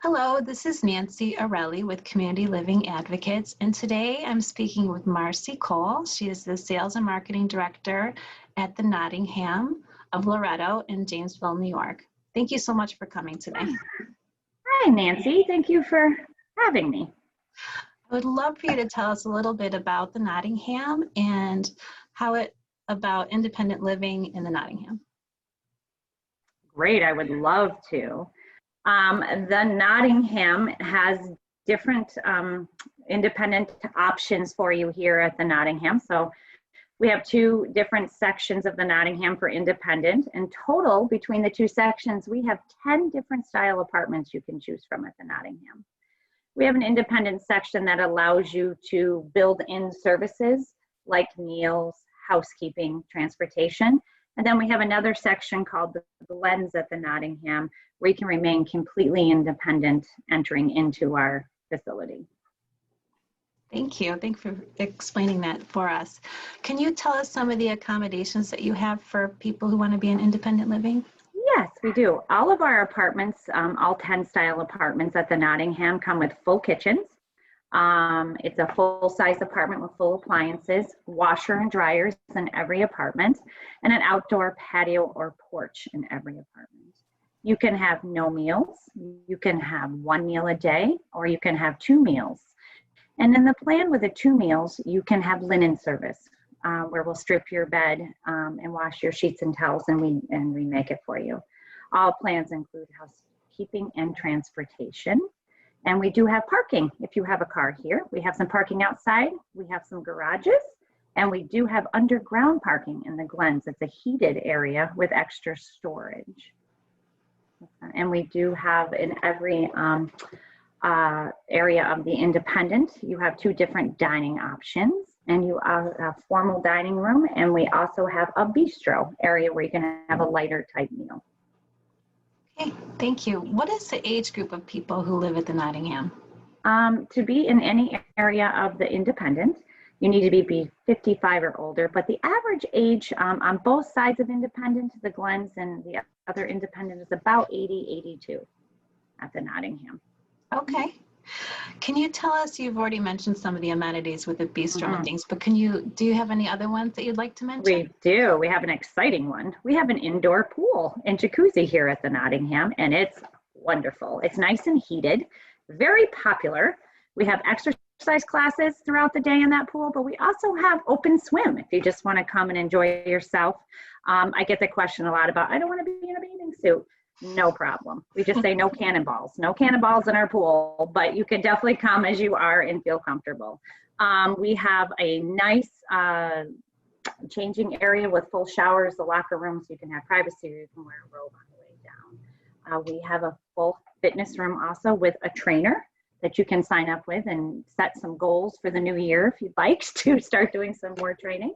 Hello, this is Nancy Arelli with Community Living Advocates, and today I'm speaking with Marcy Cole. She is the Sales and Marketing Director at the Nottingham of Loretto in Jamesville, New York. Thank you so much for coming today. Hi, Nancy. Thank you for having me. I would love for you to tell us a little bit about the Nottingham and about independent living in the Nottingham. Great, I would love to. The Nottingham has different independent options for you here at the Nottingham. So we have two different sections of the Nottingham for independent. In total, between the two sections, we have 10 different style apartments you can choose from at the Nottingham. We have an independent section that allows you to build in services like meals, housekeeping, transportation. And then we have another section called the Glens at the Nottingham, where you can remain completely independent entering into our facility. Thank you. Thanks for explaining that for us. Can you tell us some of the accommodations that you have for people who want to be in independent living? Yes, we do. All of our apartments, all 10 style apartments at the Nottingham come with full kitchens. It's a full-size apartment with full appliances, washer and dryers in every apartment, and an outdoor patio or porch in every apartment. You can have no meals, you can have one meal a day, or you can have 2 meals. And in the plan with the 2 meals, you can have linen service, where we'll strip your bed and wash your sheets and towels, and we make it for you. All plans include housekeeping and transportation. And we do have parking if you have a car here. We have some parking outside, we have some garages, and we do have underground parking in the Glens. It's a heated area with extra storage. And we do have in every area of the independent, you have 2 different dining options, and you have a formal dining room, and we also have a bistro area where you can have a lighter type meal. Okay, thank you. What is the age group of people who live at the Nottingham? To be in any area of the independent, you need to be 55 or older, but the average age on both sides of independent, the Glens and the other independent, is about 80, 82 at the Nottingham. Okay. Can you tell us, you've already mentioned some of the amenities with the bistro and things, but do you have any other ones that you'd like to mention? We do. We have an exciting one. We have an indoor pool and jacuzzi here at the Nottingham, and it's wonderful. It's nice and heated, very popular. We have exercise classes throughout the day in that pool, but we also have open swim if you just want to come and enjoy yourself. I get the question a lot about, I don't want to be in a bathing suit. No problem. We just say no cannonballs. No cannonballs in our pool, but you can definitely come as you are and feel comfortable. We have a nice changing area with full showers, the locker room, so you can have privacy, or you can wear a robe on the way down. We have a full fitness room also with a trainer that you can sign up with and set some goals for the new year if you'd like to start doing some more training.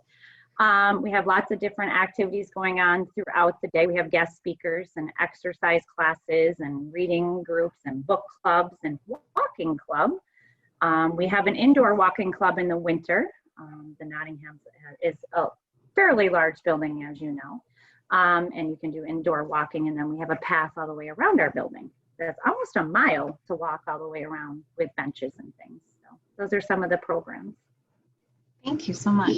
We have lots of different activities going on throughout the day. We have guest speakers and exercise classes and reading groups and book clubs and walking club. We have an indoor walking club in the winter. The Nottingham is a fairly large building, as you know, and you can do indoor walking. And then we have a path all the way around our building. That's almost a mile to walk all the way around with benches and things. So those are some of the programs. Thank you so much.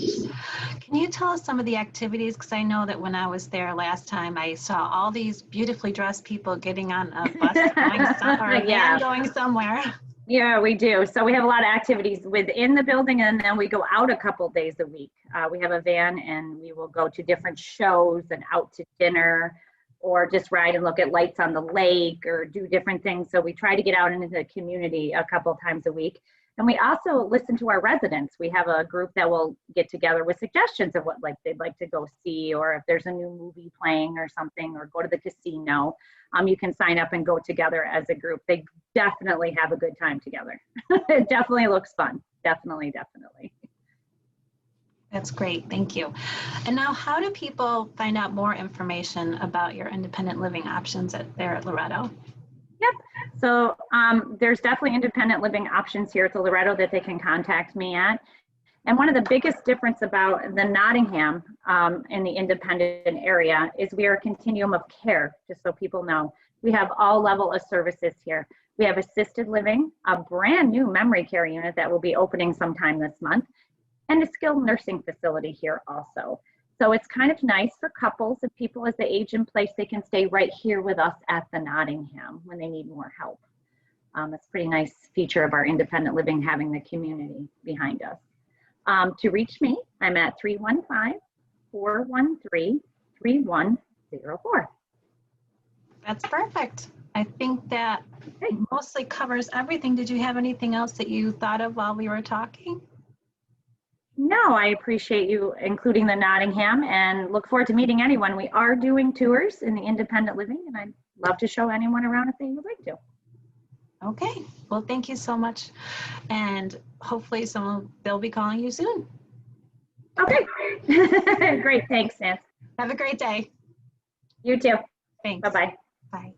Can you tell us some of the activities? Because I know that when I was there last time, I saw all these beautifully dressed people getting on a bus going somewhere, and going somewhere. Yeah, we do. So we have a lot of activities within the building, and then we go out a couple days a week. We have a van, and we will go to different shows and out to dinner, or just ride and look at lights on the lake, or do different things. So we try to get out into the community a couple times a week. And we also listen to our residents. We have a group that will get together with suggestions of what they'd like to go see, or if there's a new movie playing or something, or go to the casino. You can sign up and go together as a group. They definitely have a good time together. It definitely looks fun. Definitely, definitely. That's great. Thank you. And now, how do people find out more information about your independent living options there at Loretto? Yep. So there's definitely independent living options here at the Loretto that they can contact me at. And one of the biggest difference about the Nottingham in the independent area is we are a continuum of care, just so people know. We have all level of services here. We have assisted living, a brand new memory care unit that will be opening sometime this month, and a skilled nursing facility here also. So it's kind of nice for couples and people as they age in place, they can stay right here with us at the Nottingham when they need more help. It's a pretty nice feature of our independent living, having the community behind us. To reach me, I'm at 315-413-3104. That's perfect. I think that mostly covers everything. Did you have anything else that you thought of while we were talking? No, I appreciate you including the Nottingham and look forward to meeting anyone. We are doing tours in the independent living, and I'd love to show anyone around if they would like to. Okay, well, thank you so much. And hopefully they'll be calling you soon. Okay, great. Thanks, Nancy. Have a great day. You too. Thanks. Bye-bye. Bye.